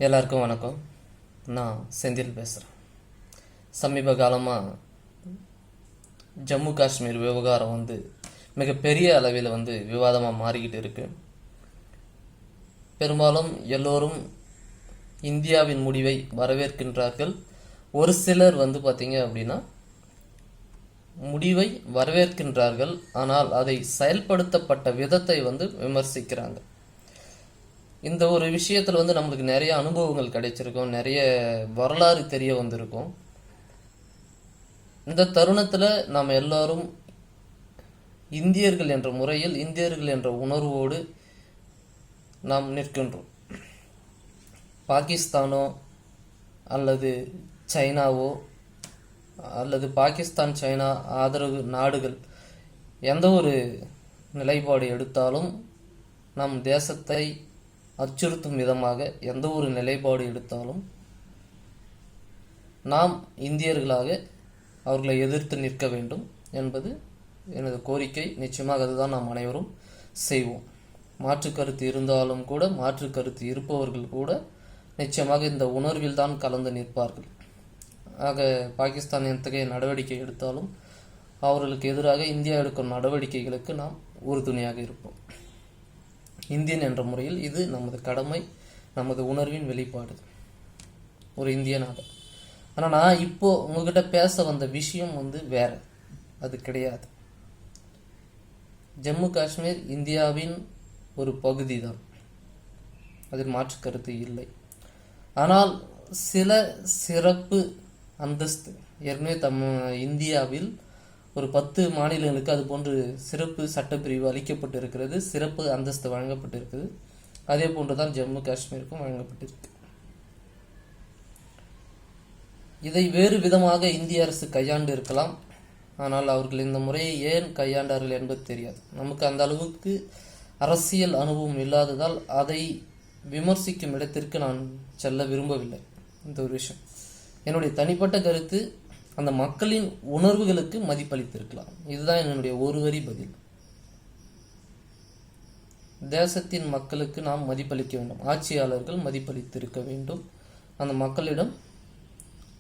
எல்லாருக்கும் வணக்கம். நான் செந்தில் பேசுகிறேன். சமீப காலமாக ஜம்மு காஷ்மீர் விவகாரம் மிகப்பெரிய அளவில் விவாதமாக மாறிக்கிட்டு இருக்கு. பெரும்பாலும் எல்லோரும் இந்தியாவின் முடிவை வரவேற்கின்றார்கள். ஒரு சிலர் பார்த்தீங்க அப்படின்னா முடிவை வரவேற்கின்றார்கள், ஆனால் அதை செயல்படுத்தப்பட்ட விதத்தை விமர்சிக்கிறாங்க. இந்த ஒரு விஷயத்தில் நம்மளுக்கு நிறைய அனுபவங்கள் கிடைச்சிருக்கும், நிறைய வரலாறு தெரிய வந்திருக்கும். இந்த தருணத்தில் நாம் எல்லாரும் இந்தியர்கள் என்ற முறையில், இந்தியர்கள் என்ற உணர்வோடு நாம் நிற்கின்றோம். பாகிஸ்தானோ அல்லது சைனாவோ அல்லது பாகிஸ்தான் சைனா ஆதரவு நாடுகள் எந்த ஒரு நிலைப்பாடு எடுத்தாலும், நம் தேசத்தை அச்சுறுத்தும் விதமாக எந்த ஒரு நிலைப்பாடு எடுத்தாலும் நாம் இந்தியர்களாக அவர்களை எதிர்த்து நிற்க வேண்டும் என்பது எனது கோரிக்கை. நிச்சயமாக அதுதான் நாம் அனைவரும் செய்வோம். மாற்று கருத்து இருந்தாலும் கூட, மாற்று கருத்து இருப்பவர்கள் கூட நிச்சயமாக இந்த உணர்வில் தான் கலந்து நிற்பார்கள். ஆக பாகிஸ்தான் எத்தகைய நடவடிக்கை எடுத்தாலும் அவர்களுக்கு எதிராக இந்தியா எடுக்கும் நடவடிக்கைகளுக்கு நாம் உறுதுணையாக இருப்போம். இந்தியன் என்ற முறையில் இது நமது கடமை, நமது உணர்வின் வெளிப்பாடு ஒரு இந்தியனாக. ஆனால் நான் இப்போ உங்ககிட்ட பேச வந்த விஷயம் வேற, அது கிடையாது. ஜம்மு காஷ்மீர் இந்தியாவின் ஒரு பகுதி தான், அதில் மாற்று கருத்து இல்லை. ஆனால் சில சிறப்பு அந்தஸ்து ஏற்கனவே இந்தியாவில் ஒரு 10 மாநிலங்களுக்கு அது போன்று சிறப்பு சட்டப்பிரிவு அளிக்கப்பட்டிருக்கிறது, சிறப்பு அந்தஸ்து வழங்கப்பட்டிருக்குது. அதே போன்று தான் ஜம்மு காஷ்மீருக்கும் வழங்கப்பட்டிருக்கு. இதை வேறு விதமாக இந்திய அரசு கையாண்டு இருக்கலாம், ஆனால் அவர்கள் இந்த முறையை ஏன் கையாண்டார்கள் என்பது தெரியாது. நமக்கு அந்த அளவுக்கு அரசியல் அனுபவம் இல்லாததால் அதை விமர்சிக்கும் இடத்திற்கு நான் செல்ல விரும்பவில்லை. இந்த ஒரு விஷயம் என்னுடைய தனிப்பட்ட கருத்து. அந்த மக்களின் உணர்வுகளுக்கு மதிப்பளித்திருக்கலாம். இதுதான் என்னுடைய ஒரு வரி பதில். தேசத்தின் மக்களுக்கு நாம் மதிப்பளிக்க வேண்டும், ஆட்சியாளர்கள் மதிப்பளித்திருக்க வேண்டும். அந்த மக்களிடம்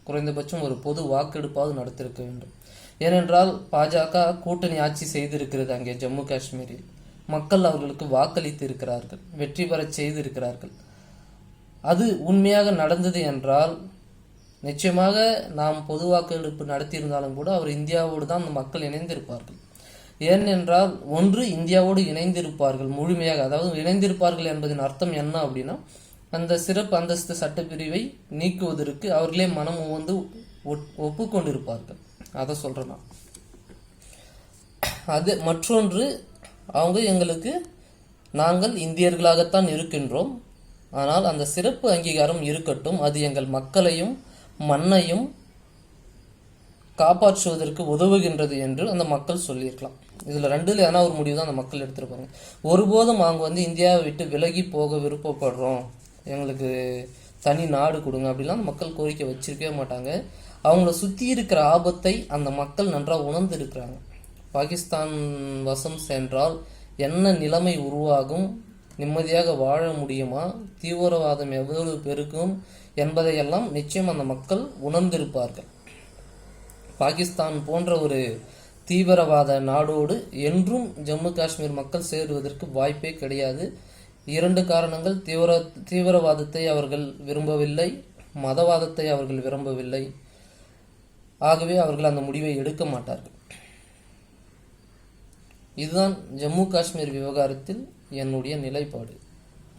குறைந்தபட்சம் ஒரு பொது வாக்கெடுப்பாவது நடத்திருக்க வேண்டும். ஏனென்றால் பாஜக கூட்டணி ஆட்சி செய்திருக்கிறது. அங்கே ஜம்மு காஷ்மீரில் மக்கள் அவர்களுக்கு வாக்களித்து இருக்கிறார்கள், வெற்றி பெற செய்திருக்கிறார்கள். அது உண்மையாக நடந்தது என்றால் நிச்சயமாக நாம் பொது வாக்கெடுப்பு நடத்தியிருந்தாலும் கூட அவர் இந்தியாவோடு தான் அந்த மக்கள் இணைந்திருப்பார்கள். ஏனென்றால் ஒன்று, இந்தியாவோடு இணைந்திருப்பார்கள் முழுமையாக. அதாவது இணைந்திருப்பார்கள் என்பதன் அர்த்தம் என்ன அப்படின்னா, அந்த சிறப்பு அந்தஸ்து சட்டப்பிரிவை நீக்குவதற்கு அவர்களே மனம் ஒப்புக்கொண்டிருப்பார்கள். அதை சொல்கிறேன் நான். அது மற்றொன்று, அவங்க எங்களுக்கு நாங்கள் இந்தியர்களாகத்தான் இருக்கின்றோம், ஆனால் அந்த சிறப்பு அங்கீகாரம் இருக்கட்டும், அது எங்கள் மக்களையும் மண்ணையும் காப்பாற்றுவதற்கு உதவுகின்றது என்று அந்த மக்கள் சொல்லியிருக்கலாம். இதில் ரெண்டுல ஏன்னா ஒரு முடிவு தான் அந்த மக்கள் எடுத்திருப்பாங்க. ஒருபோதும் அவங்க இந்தியாவை விட்டு விலகி போக விருப்பப்படுறோம், எங்களுக்கு தனி நாடு கொடுங்க அப்படிலாம் அந்த மக்கள் கோரிக்கை வச்சிருக்கவே மாட்டாங்க. அவங்கள சுற்றி இருக்கிற ஆபத்தை அந்த மக்கள் நன்றாக உணர்ந்து இருக்கிறாங்க. பாகிஸ்தான் வசம் சென்றால் என்ன நிலைமை உருவாகும், நிம்மதியாக வாழ முடியுமா, தீவிரவாதம் எவ்வளவு பெருக்கும் என்பதையெல்லாம் நிச்சயம் அந்த மக்கள் உணர்ந்திருப்பார்கள். பாகிஸ்தான் போன்ற ஒரு தீவிரவாத நாடோடு என்றும் ஜம்மு காஷ்மீர் மக்கள் சேருவதற்கு வாய்ப்பே கிடையாது. 2 காரணங்கள். தீவிரவாதத்தை அவர்கள் விரும்பவில்லை, மதவாதத்தை அவர்கள் விரும்பவில்லை. ஆகவே அவர்கள் அந்த முடிவை எடுக்க மாட்டார்கள். இதுதான் ஜம்மு காஷ்மீர் விவகாரத்தில் என்னுடைய நிலைப்பாடு.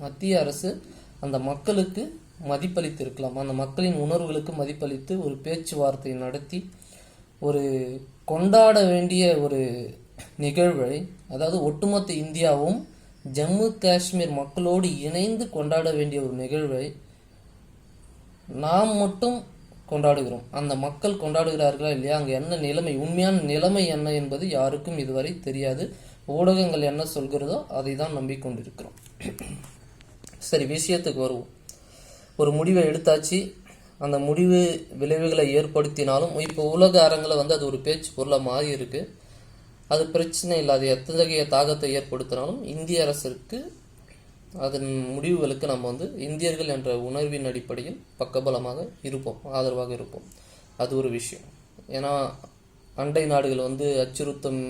மத்திய அரசு அந்த மக்களுக்கு மதிப்பளித்திருக்கலாம், அந்த மக்களின் உணர்வுகளுக்கு மதிப்பளித்து ஒரு பேச்சுவார்த்தை நடத்தி ஒரு கொண்டாட வேண்டிய ஒரு நிகழ்வை, அதாவது ஒட்டுமொத்த இந்தியாவும் ஜம்மு காஷ்மீர் மக்களோடு இணைந்து கொண்டாட வேண்டிய ஒரு நிகழ்வை நாம் மட்டும் கொண்டாடுகிறோம். அந்த மக்கள் கொண்டாடுகிறார்களா இல்லையா, அங்கே என்ன நிலைமை, உண்மையான நிலைமை என்ன என்பது யாருக்கும் இதுவரை தெரியாது. ஊடகங்கள் என்ன சொல்கிறதோ அதை தான் நம்பிக்கொண்டிருக்கிறோம். சரி, விஷயத்துக்கு வருவோம். ஒரு முடிவை எடுத்தாச்சு, அந்த முடிவு விளைவுகளை ஏற்படுத்தினாலும் இப்போ உலக அரங்கில் அது ஒரு பேச்சு பொருளாக மாறி இருக்கு. அது பிரச்சனை இல்லாத எத்தகைய தாக்கத்தை ஏற்படுத்தினாலும் இந்திய அரசிற்கு அதன் முடிவுகளுக்கு நம்ம வந்து இந்தியர்கள் என்ற உணர்வின் அடிப்படையில் பக்கபலமாக இருப்போம், ஆதரவாக இருப்போம். அது ஒரு விஷயம். ஏன்னா அண்டை நாடுகள் வந்து அச்சுறுத்தும்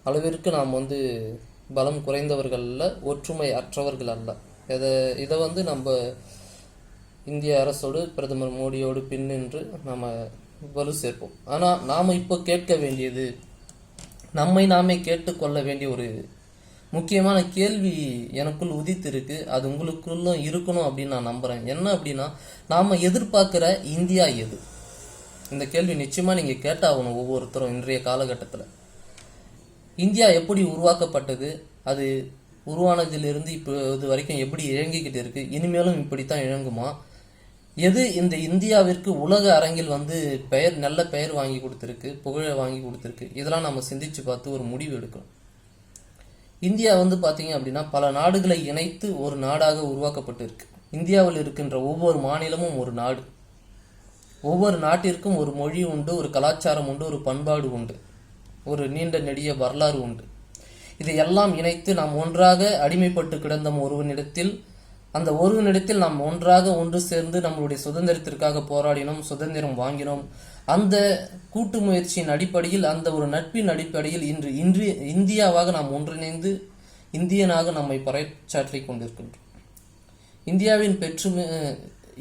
அளவிற்கு நாம் வந்து பலம் குறைந்தவர்கள் அல்ல, ஒற்றுமை அற்றவர்கள் அல்ல. இதை வந்து நம்ம இந்திய அரசோடு பிரதமர் மோடியோடு பின்னின்று நாம் வலு சேர்ப்போம். ஆனால் நாம் இப்போ கேட்க வேண்டியது, நம்மை நாமே கேட்டுக்கொள்ள வேண்டிய ஒரு முக்கியமான கேள்வி எனக்குள் உதித்திருக்கு. அது உங்களுக்குள்ளும் இருக்கணும் அப்படின்னு நான் நம்புகிறேன். என்ன அப்படின்னா, நாம் எதிர்பார்க்குற இந்தியா எது? இந்த கேள்வி நிச்சயமாக நீங்கள் கேட்டாகணும் ஒவ்வொருத்தரும். இன்றைய காலகட்டத்தில் இந்தியா எப்படி உருவாக்கப்பட்டது, அது உருவானதிலிருந்து இப்போ இது வரைக்கும் எப்படி இயங்கிக்கிட்டு இருக்கு, இனிமேலும் இப்படித்தான் இயங்குமா, எது இந்த இந்தியாவிற்கு உலக அரங்கில் வந்து நல்ல பெயர் வாங்கி கொடுத்துருக்கு, புகழை வாங்கி கொடுத்துருக்கு, இதெல்லாம் நம்ம சிந்திச்சு பார்த்து ஒரு முடிவு எடுக்கணும். இந்தியா வந்து பார்த்தீங்க அப்படின்னா பல நாடுகளை இணைத்து ஒரு நாடாக உருவாக்கப்பட்டு இருக்கு. இந்தியாவில் இருக்கின்ற ஒவ்வொரு மாநிலமும் ஒரு நாடு. ஒவ்வொரு நாட்டிற்கும் ஒரு மொழி உண்டு, ஒரு கலாச்சாரம் உண்டு, ஒரு பண்பாடு உண்டு, ஒரு நீண்ட நெடிய வரலாறு உண்டு. இதையெல்லாம் இணைத்து நாம் ஒன்றாக அடிமைப்பட்டு கிடந்த ஒருவனிடத்தில், அந்த ஒருவனிடத்தில் நாம் ஒன்றாக ஒன்று சேர்ந்து நம்மளுடைய சுதந்திரத்திற்காக போராடினோம், சுதந்திரம் வாங்கினோம். அந்த கூட்டு முயற்சியின் அடிப்படையில், அந்த ஒரு நட்பின் அடிப்படையில் இன்று இந்தியாவாக நாம் ஒன்றிணைந்து இந்தியனாக நம்மை பறைசாற்றி கொண்டிருக்கின்றோம்.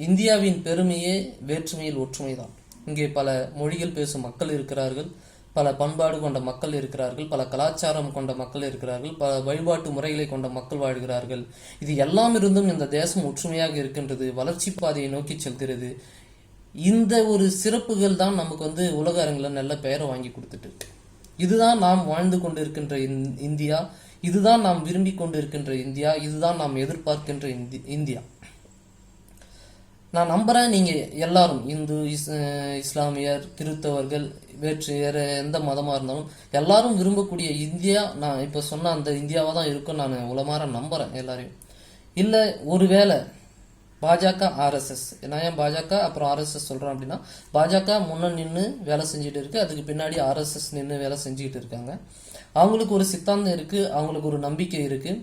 இந்தியாவின் பெருமையே வேற்றுமையில் ஒற்றுமைதான். இங்கே பல மொழிகள் பேசும் மக்கள் இருக்கிறார்கள், பல பண்பாடு கொண்ட மக்கள் இருக்கிறார்கள், பல கலாச்சாரம் கொண்ட மக்கள் இருக்கிறார்கள், பல வழிபாட்டு முறைகளை கொண்ட மக்கள் வாழ்கிறார்கள். இது எல்லாம் இருந்தும் இந்த தேசம் ஒற்றுமையாக இருக்கின்றது, வளர்ச்சி பாதையை நோக்கி செல்கிறது. இந்த ஒரு சிறப்புகள் தான் நமக்கு வந்து உலக அரங்கில் நல்ல பெயரை வாங்கி கொடுத்துட்டு இருக்கு. இதுதான் நாம் வாழ்ந்து கொண்டிருக்கின்ற இந்தியா, இதுதான் நாம் விரும்பி கொண்டிருக்கின்ற இந்தியா, இதுதான் நாம் எதிர்பார்க்கின்ற இந்தியா. நான் நம்புறேன் நீங்க எல்லாரும் இந்து, இஸ்லாமியர், கிறிஸ்தவர்கள், வேற எந்த மதமாக இருந்தாலும் எல்லாரும் விரும்பக்கூடிய இந்தியா நான் இப்போ சொன்ன அந்த இந்தியாவாக தான் இருக்கும். நான் உளமாற நம்புகிறேன் எல்லாரையும். இல்லை ஒருவேளை பாஜக, ஆர்எஸ்எஸ், நான் ஏன் பாஜக அப்புறம் ஆர்எஸ்எஸ் சொல்கிறேன் அப்படின்னா, பாஜக முன்ன நின்று வேலை செஞ்சுட்டு இருக்கு, அதுக்கு பின்னாடி ஆர்எஸ்எஸ் நின்று வேலை செஞ்சுக்கிட்டு இருக்காங்க. அவங்களுக்கு ஒரு சித்தாந்தம் இருக்குது, அவங்களுக்கு ஒரு நம்பிக்கை இருக்குது.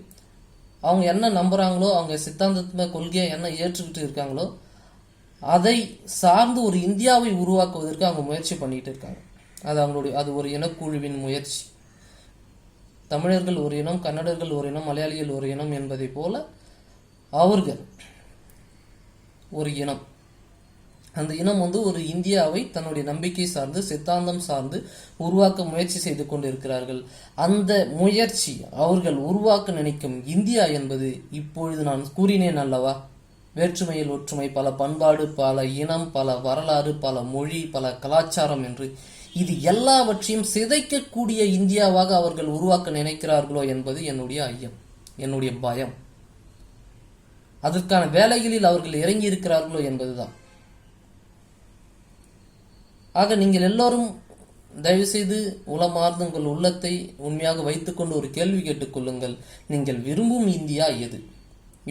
அவங்க என்ன நம்புகிறாங்களோ, அவங்க சித்தாந்தத்தை கொள்கையை என்ன ஏற்றுக்கிட்டு இருக்காங்களோ, அதை சார்ந்து ஒரு இந்தியாவை உருவாக்குவதற்கு அவங்க முயற்சி பண்ணிட்டு இருக்காங்க. அது ஒரு இனக்குழுவின் முயற்சி. தமிழர்கள் ஒரு இனம், கன்னடர்கள் ஒரு இனம், மலையாளிகள் ஒரு இனம் என்பதை போல அவர்கள் ஒரு இனம். அந்த இனம் வந்து ஒரு இந்தியாவை தன்னுடைய நம்பிக்கை சார்ந்து, சித்தாந்தம் சார்ந்து உருவாக்க முயற்சி செய்து கொண்டிருக்கிறார்கள். அந்த முயற்சி, அவர்கள் உருவாக்க நினைக்கும் இந்தியா என்பது இப்பொழுது நான் கூறினேன் அல்லவா, வேற்றுமையில் ஒற்றுமை, பல பண்பாடு, பல இனம், பல வரலாறு, பல மொழி, பல கலாச்சாரம் என்று இது எல்லாவற்றையும் சிதைக்கக்கூடிய இந்தியாவாக அவர்கள் உருவாக்க நினைக்கிறார்களோ என்பது என்னுடைய ஐயம், என்னுடைய பயம். அதற்கான வேலைகளில் அவர்கள் இறங்கி இருக்கிறார்களோ என்பதுதான். ஆக நீங்கள் எல்லோரும் தயவுசெய்து உளமார்ந்து உங்கள் உள்ளத்தை உண்மையாக வைத்துக்கொண்டு ஒரு கேள்வி கேட்டுக்கொள்ளுங்கள். நீங்கள் விரும்பும் இந்தியா எது?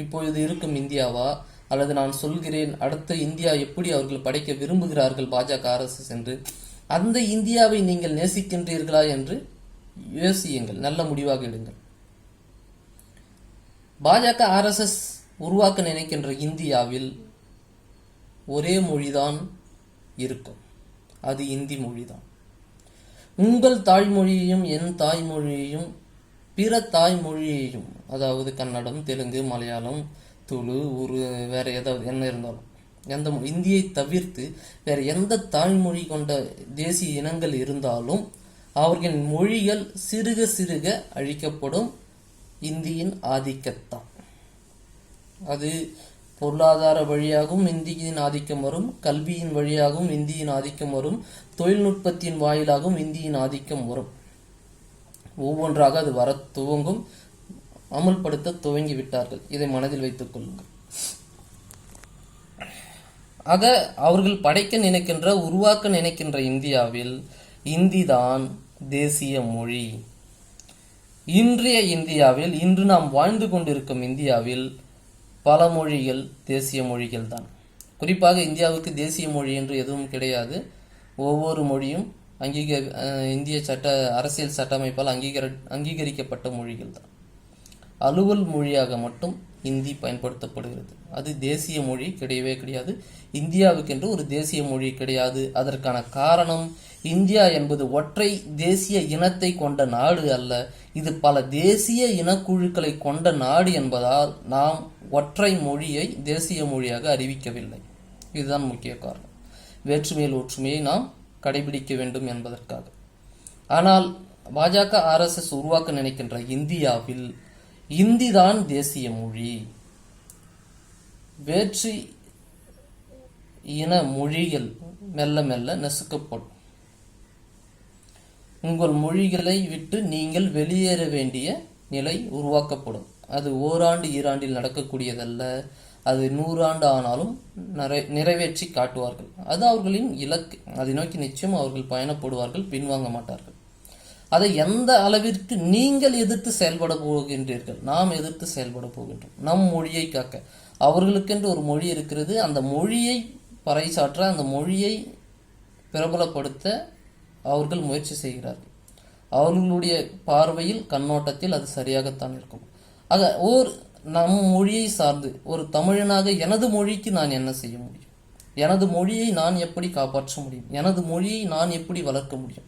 இப்பொழுது இருக்கும் இந்தியாவா, அல்லது நான் சொல்கிறேன் அடுத்த இந்தியா எப்படி அவர்கள் படைக்க விரும்புகிறார்கள் பாஜக, ஆர்எஸ்எஸ் என்று, அந்த இந்தியாவை நீங்கள் நேசிக்கின்றீர்களா என்று யோசியுங்கள், நல்ல முடிவாக எடுங்கள். பாஜக, ஆர்எஸ்எஸ் உருவாக்க நினைக்கின்ற இந்தியாவில் ஒரே மொழிதான் இருக்கும், அது இந்தி மொழிதான். உங்கள் தாய்மொழியையும் என் தாய்மொழியையும் பிற தாய்மொழியையும், அதாவது கன்னடம், தெலுங்கு, மலையாளம், துளு, வேற ஏதாவது என்ன இருந்தாலும், எந்த இந்தியை தவிர்த்து வேற எந்த தாய்மொழி கொண்ட தேசிய இனங்கள் இருந்தாலும் அவர்களின் மொழிகள் சிறுக சிறுக அழிக்கப்படும். இந்தியின் ஆதிக்கத்தான். அது பொருளாதார வழியாகவும் இந்தியின் ஆதிக்கம் வரும், கல்வியின் வழியாகவும் இந்தியின் ஆதிக்கம் வரும், தொழில்நுட்பத்தின் வாயிலாகவும் இந்தியின் ஆதிக்கம் வரும். ஒவ்வொன்றாக அது வர துவங்கும், அமுல்படுத்த துவங்கி விட்டார்கள். இதை மனதில் வைத்துக் கொள்ளுங்கள். ஆக அவர்கள் படைக்க நினைக்கின்ற, உருவாக்க நினைக்கின்ற இந்தியாவில் இந்தி தான் தேசிய மொழி. இன்றைய இந்தியாவில், இன்று நாம் வாழ்ந்து கொண்டிருக்கும் இந்தியாவில் பல மொழிகள் தேசிய மொழிகள் தான். குறிப்பாக இந்தியாவுக்கு தேசிய மொழி என்று எதுவும் கிடையாது. ஒவ்வொரு மொழியும் இந்திய அரசியல் சட்டமைப்பால் அங்கீகரிக்கப்பட்ட மொழிகள் தான். அலுவல் மொழியாக மட்டும் இந்தி பயன்படுத்தப்படுகிறது. அது தேசிய மொழி கிடையவே கிடையாது. இந்தியாவுக்கென்று ஒரு தேசிய மொழி கிடையாது. அதற்கான காரணம், இந்தியா என்பது ஒற்றை தேசிய இனத்தை கொண்ட நாடு அல்ல, இது பல தேசிய இனக்குழுக்களை கொண்ட நாடு என்பதால் நாம் ஒற்றை மொழியை தேசிய மொழியாக அறிவிக்கவில்லை. இதுதான் முக்கிய காரணம். வேற்றுமையில் ஒற்றுமையை நாம் கடைபிடிக்க வேண்டும் என்பதற்காக. ஆனால் பாஜக RSS உருவாக்க நினைக்கின்ற இந்தியாவில் இந்தி தான் தேசிய மொழி. வேற்று இன மொழிகள் மெல்ல மெல்ல நசுக்கப்படும். உங்கள் மொழிகளை விட்டு நீங்கள் வெளியேற வேண்டிய நிலை உருவாக்கப்படும். அது ஓராண்டு ஈராண்டில் நடக்கக்கூடியதல்ல. அது 100 ஆண்டு ஆனாலும் நிறைவேற்றி காட்டுவார்கள். அது அவர்களின் இலக்கு. அதை நோக்கி நிச்சயம் அவர்கள் பயணப்படுவார்கள், பின்வாங்க மாட்டார்கள். அதை எந்த அளவிற்கு நீங்கள் எதிர்த்து செயல்பட போகின்றீர்கள்? நாம் எதிர்த்து செயல்பட போகின்றோம். நம் மொழியை காக்க. அவர்களுக்கென்று ஒரு மொழி இருக்கிறது. அந்த மொழியை பறைசாற்ற, அந்த மொழியை பிரபலப்படுத்த அவர்கள் முயற்சி செய்கிறார்கள். அவர்களுடைய பார்வையில், கண்ணோட்டத்தில் அது சரியாகத்தான் இருக்கும். ஆக நம் மொழியை சார்ந்து ஒரு தமிழனாக எனது மொழிக்கு நான் என்ன செய்ய முடியும்? எனது மொழியை நான் எப்படி காப்பாற்ற முடியும்? எனது மொழியை நான் எப்படி வளர்க்க முடியும்?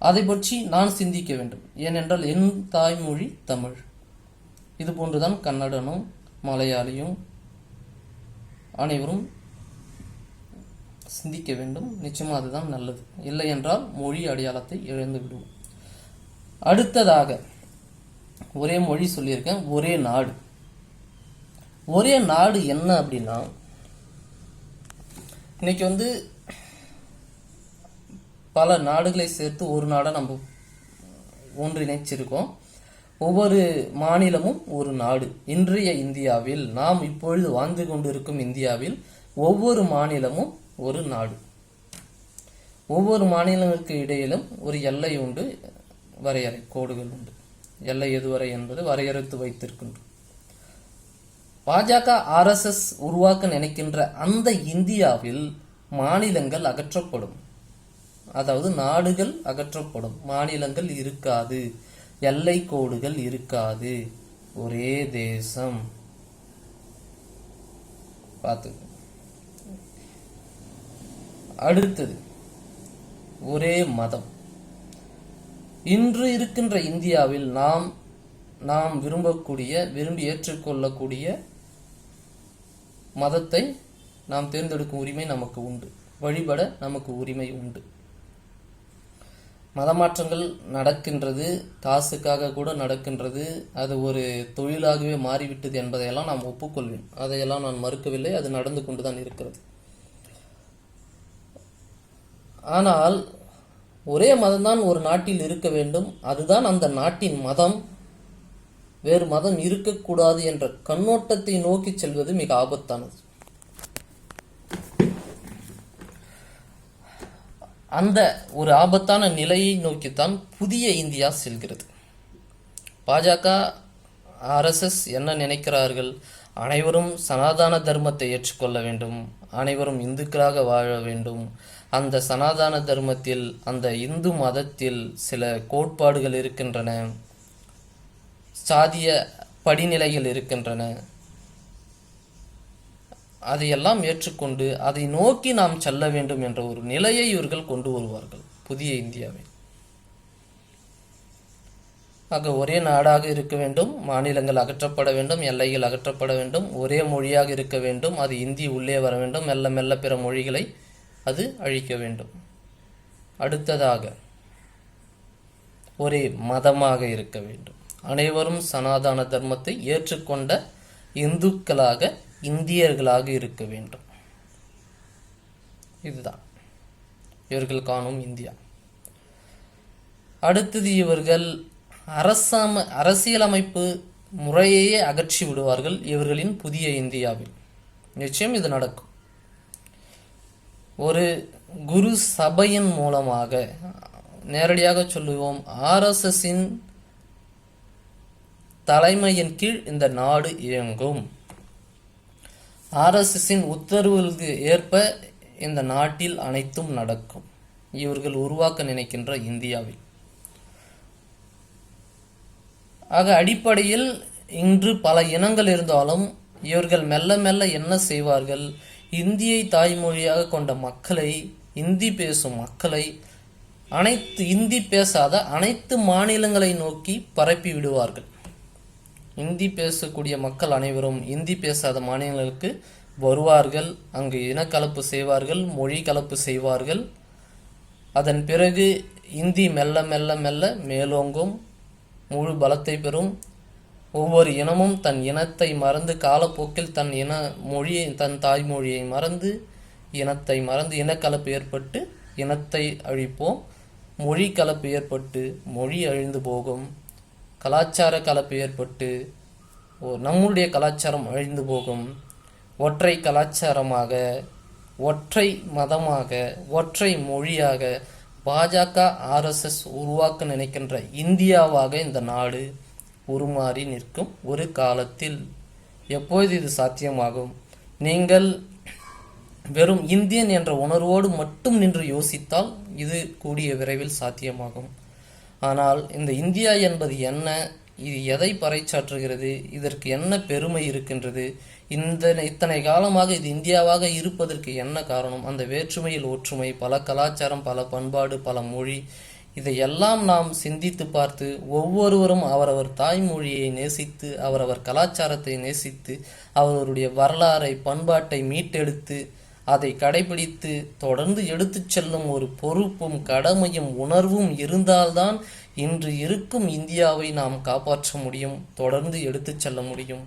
அதை பற்றி நான் சிந்திக்க வேண்டும். ஏனென்றால் என் தாய்மொழி தமிழ். இது போன்றுதான் கன்னடனும் மலையாளியும் அனைவரும் சிந்திக்க வேண்டும். நிச்சயமாக அதுதான் நல்லது. இல்லை என்றால் மொழி அடையாளத்தை இழந்து விடுவோம். அடுத்ததாக, ஒரே மொழி சொல்லியிருக்கேன், ஒரே நாடு. ஒரே நாடு என்ன அப்படின்னா, இன்னைக்கு பல நாடுகளை சேர்த்து ஒரு நாடை நம்ம ஒன்றிணைச்சிருக்கோம். ஒவ்வொரு மாநிலமும் ஒரு நாடு. இன்றைய இந்தியாவில், நாம் இப்பொழுது வாழ்ந்து கொண்டிருக்கும் இந்தியாவில் ஒவ்வொரு மாநிலமும் ஒரு நாடு. ஒவ்வொரு மாநிலங்களுக்கு இடையிலும் ஒரு எல்லை உண்டு, வரையறை கோடுகள் உண்டு. எல்லை எதுவரை என்பது வரையறுத்து வைத்திருக்கின்றோம். பாஜக RSS உருவாக்க நினைக்கின்ற அந்த இந்தியாவில் மாநிலங்கள் அகற்றப்படும். அதாவது நாடுகள் அகற்றப்படும், மாநிலங்கள் இருக்காது, எல்லை கோடுகள் இருக்காது, ஒரே தேசம். பார்த்து அடுத்தது, ஒரே மதம். இன்று இருக்கின்ற இந்தியாவில் நாம் விரும்பி ஏற்றுக்கொள்ளக்கூடிய மதத்தை நாம் தேர்ந்தெடுக்கும் உரிமை நமக்கு உண்டு. வழிபட நமக்கு உரிமை உண்டு. மதமாற்றங்கள் நடக்கின்றது, காசுக்காக கூட நடக்கின்றது. அது ஒரு தொழிலாகவே மாறிவிட்டது என்பதையெல்லாம் நாம் ஒப்புக்கொள்வேன். அதையெல்லாம் நான் மறுக்கவில்லை. அது நடந்து கொண்டுதான் இருக்கிறது. ஆனால் ஒரே மதம்தான் ஒரு நாட்டில் இருக்க வேண்டும், அதுதான் அந்த நாட்டின் மதம், வேறு மதம் இருக்கக்கூடாது என்ற கண்ணோட்டத்தை நோக்கி செல்வது மிக ஆபத்தானது. அந்த ஒரு ஆபத்தான நிலையை நோக்கித்தான் புதிய இந்தியா செல்கிறது. பாஜக RSS என்ன நினைக்கிறார்கள்? அனைவரும் சனாதன தர்மத்தை ஏற்றுக்கொள்ள வேண்டும், அனைவரும் இந்துக்களாக வாழ வேண்டும். அந்த சனாதன தர்மத்தில், அந்த இந்து மதத்தில் சில கோட்பாடுகள் இருக்கின்றன, சாதிய படிநிலைகள் இருக்கின்றன. அதையெல்லாம் ஏற்றுக்கொண்டு அதை நோக்கி நாம் செல்ல வேண்டும் என்ற ஒரு நிலையை இவர்கள் கொண்டு வருவார்கள் புதிய இந்தியாவை. ஆக ஒரே நாடாக இருக்க வேண்டும், மாநிலங்கள் அகற்றப்பட வேண்டும், எல்லைகள் அகற்றப்பட வேண்டும், ஒரே மொழியாக இருக்க வேண்டும், அது இந்தி உள்ளே வர வேண்டும், மெல்ல மெல்ல பிற மொழிகளை அது அழிக்க வேண்டும். அடுத்ததாக, ஒரே மதமாக இருக்க வேண்டும். அனைவரும் சனாதன தர்மத்தை ஏற்றுக்கொண்ட இந்துக்களாக, இந்தியர்களாக இருக்க வேண்டும். இதுதான் இவர்கள் காணும் இந்தியா. அடுத்தது, இவர்கள் அரசியலமைப்பு முறையையே அகற்றி விடுவார்கள் இவர்களின் புதிய இந்தியாவில். நிச்சயம் இது நடக்கும். ஒரு குரு சபையின் மூலமாக, நேரடியாக சொல்லுவோம், RSSஇன் தலைமையின் கீழ் இந்த நாடு இயங்கும். RSSஇன் உத்தரவுகளுக்கு ஏற்ப இந்த நாட்டில் அனைத்தும் நடக்கும். இவர்கள் உருவாக்க நினைக்கின்ற இந்தியாவில். ஆக அடிப்படையில் இன்று பல இனங்கள் இருந்தாலும் இவர்கள் மெல்ல மெல்ல என்ன செய்வார்கள், இந்தியை தாய்மொழியாக கொண்ட மக்களை, இந்தி பேசும் மக்களை இந்தி பேசாத அனைத்து மாநிலங்களை நோக்கி பரப்பி விடுவார்கள். இந்தி பேசக்கூடிய மக்கள் அனைவரும் இந்தி பேசாத மாநிலங்களுக்கு வருவார்கள். அங்கு இனக்கலப்பு செய்வார்கள், மொழி கலப்பு செய்வார்கள். அதன் பிறகு இந்தி மெல்ல மெல்ல மெல்ல மேலோங்கும், முழு பலத்தை பெறும். ஒவ்வொரு இனமும் தன் இனத்தை மறந்து காலப்போக்கில் தன் இன மொழியை, தன் தாய்மொழியை மறந்து, இனத்தை மறந்து இனக்கலப்பு ஏற்பட்டு இனத்தை அழிப்போம். மொழி கலப்பு ஏற்பட்டு மொழி அழிந்து போகும். கலாச்சார கலப்பு ஏற்பட்டு நம்முடைய கலாச்சாரம் அழிந்து போகும். ஒற்றை கலாச்சாரமாக, ஒற்றை மதமாக, ஒற்றை மொழியாக பாஜக RSS உருவாக்க நினைக்கின்ற இந்தியாவாக இந்த நாடு உருமாறி நிற்கும் ஒரு காலத்தில். எப்போது இது சாத்தியமாகும்? நீங்கள் வெறும் இந்தியன் என்ற உணர்வோடு மட்டும் நின்று யோசித்தால் இது கூடிய விரைவில் சாத்தியமாகும். ஆனால் இந்த இந்தியா என்பது என்ன, இது எதை பறைசாற்றுகிறது, இதற்கு என்ன பெருமை இருக்கின்றது, இத்தனை காலமாக இது இந்தியாவாக இருப்பதற்கு என்ன காரணம்? அந்த வேற்றுமையில் ஒற்றுமை, பல கலாச்சாரம், பல பண்பாடு, பல மொழி, இதையெல்லாம் நாம் சிந்தித்து பார்த்து ஒவ்வொருவரும் அவரவர் தாய்மொழியை நேசித்து, அவரவர் கலாச்சாரத்தை நேசித்து, அவருடைய வரலாறை, பண்பாட்டை மீட்டெடுத்து அதை கடைபிடித்து தொடர்ந்து எடுத்துச் செல்லும் ஒரு பொறுப்பும் கடமையும் உணர்வும் இருந்தால்தான் இன்று இருக்கும் இந்தியாவை நாம் காப்பாற்ற முடியும், தொடர்ந்து எடுத்துச் செல்ல முடியும்.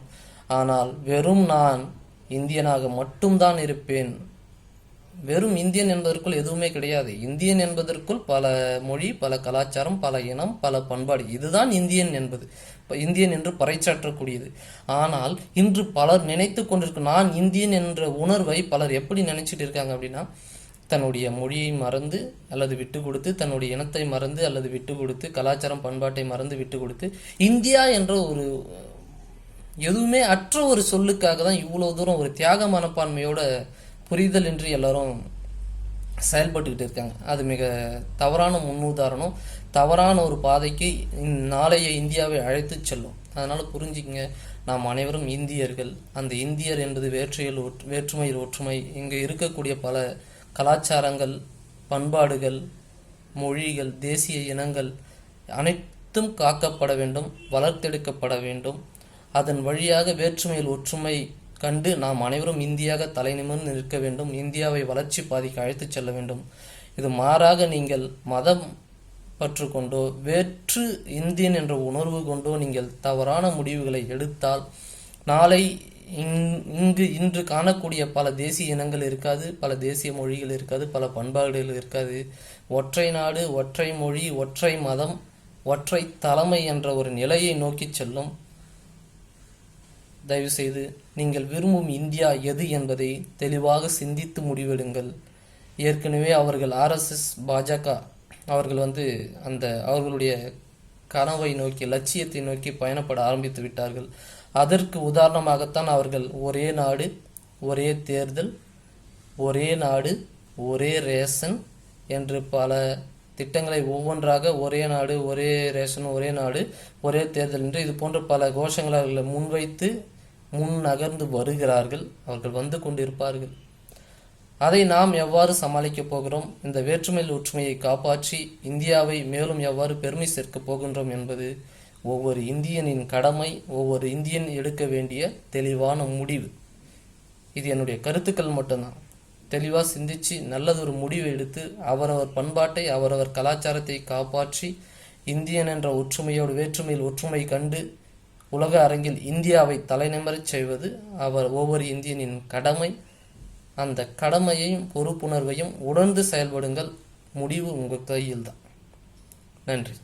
ஆனால் வெறும் நான் இந்தியனாக மட்டும்தான் இருப்பேன், வெறும் இந்தியன் என்பதற்குள் எதுவுமே கிடையாது. இந்தியன் என்பதற்குள் பல மொழி, பல கலாச்சாரம், பல இனம், பல பண்பாடு, இதுதான் இந்தியன் என்பது, இந்தியன் என்று பறைசாற்றக்கூடியது. ஆனால் இன்று பலர் நினைத்து கொண்டிருக்கும் நான் இந்தியன் என்ற உணர்வை பலர் எப்படி நினைச்சிட்டு இருக்காங்க அப்படின்னா, தன்னுடைய மொழியை மறந்து அல்லது விட்டு கொடுத்து, தன்னுடைய இனத்தை மறந்து அல்லது விட்டு கொடுத்து, கலாச்சாரம் பண்பாட்டை மறந்து விட்டு கொடுத்து, இந்தியா என்ற ஒரு எதுவுமே அற்ற ஒரு சொல்லுக்காக தான் இவ்வளவு தூரம் ஒரு தியாக மனப்பான்மையோட புரிதல் என்று எல்லாரும் செயல்பட்டுக்கிட்டு இருக்காங்க. அது மிக தவறான முன்னுதாரணம், தவறான ஒரு பாதைக்கு நாளைய இந்தியாவை அழைத்து செல்லும். அதனால் புரிஞ்சுக்கங்க, நாம் அனைவரும் இந்தியர்கள். அந்த இந்தியர் என்பது வேற்றுமையில் ஒற்றுமை. இங்கே இருக்கக்கூடிய பல கலாச்சாரங்கள், பண்பாடுகள், மொழிகள், தேசிய இனங்கள் அனைத்தும் காக்கப்பட வேண்டும், வளர்த்தெடுக்கப்பட வேண்டும். அதன் வழியாக வேற்றுமையில் ஒற்றுமை கண்டு நாம் அனைவரும் இந்தியாக தலை நிமிர்ந்து நிற்க வேண்டும். இந்தியாவை வளர்ச்சி பாதைக்கு அழைத்துச் செல்ல வேண்டும். இது மாறாக நீங்கள் மதம் பற்று கொண்டோ வேற்று இந்தியன் என்ற உணர்வு கொண்டோ நீங்கள் தவறான முடிவுகளை எடுத்தால் நாளை இன்று காணக்கூடிய பல தேசிய இனங்கள் இருக்காது, பல தேசிய மொழிகள் இருக்காது, பல பண்பாடுகள் இருக்காது. ஒற்றை நாடு, ஒற்றை மொழி, ஒற்றை மதம், ஒற்றை தலைமை என்ற ஒரு நிலையை நோக்கி செல்லும். தயவுசெய்து நீங்கள் விரும்பும் இந்தியா எது என்பதை தெளிவாக சிந்தித்து முடிவெடுங்கள். ஏற்கனவே அவர்கள் RSS பாஜக அவர்கள் அவர்களுடைய கனவை நோக்கி, லட்சியத்தை நோக்கி பயணப்பட ஆரம்பித்து விட்டார்கள். அதற்கு உதாரணமாகத்தான் அவர்கள் ஒரே நாடு, ஒரே தேர்தல், ஒரே நாடு, ஒரே ரேஷன் என்று பல திட்டங்களை ஒவ்வொன்றாக ஒரே நாடு, ஒரே ரேஷன், ஒரே நாடு, ஒரே தேர்தல் என்று இது போன்ற பல கோஷங்களை அவர்களை முன்வைத்து நகர்ந்து வருகிறார்கள். அவர்கள் வந்து கொண்டிருப்பார்கள். அதை நாம் எவ்வாறு சமாளிக்கப் போகிறோம், இந்த வேற்றுமையில் ஒற்றுமையை காப்பாற்றி இந்தியாவை மேலும் எவ்வாறு பெருமை சேர்க்கப் போகின்றோம் என்பது ஒவ்வொரு இந்தியனின் கடமை, ஒவ்வொரு இந்தியன் எடுக்க வேண்டிய தெளிவான முடிவு. இது என்னுடைய கருத்துக்கள் மட்டும்தான். தெளிவாக சிந்திச்சு நல்லதொரு முடிவை எடுத்து அவரவர் பண்பாட்டை, அவரவர் கலாச்சாரத்தை காப்பாற்றி இந்தியன் என்ற ஒற்றுமையோடு வேற்றுமையில் ஒற்றுமை கண்டு உலக அரங்கில் இந்தியாவை தலைநிமிரச் செய்வது ஒவ்வொரு இந்தியனின் கடமை. அந்த கடமையையும் பொறுப்புணர்வையும் உணர்ந்து செயல்படுங்கள். முடிவு உங்கள் கையில்தான். நன்றி.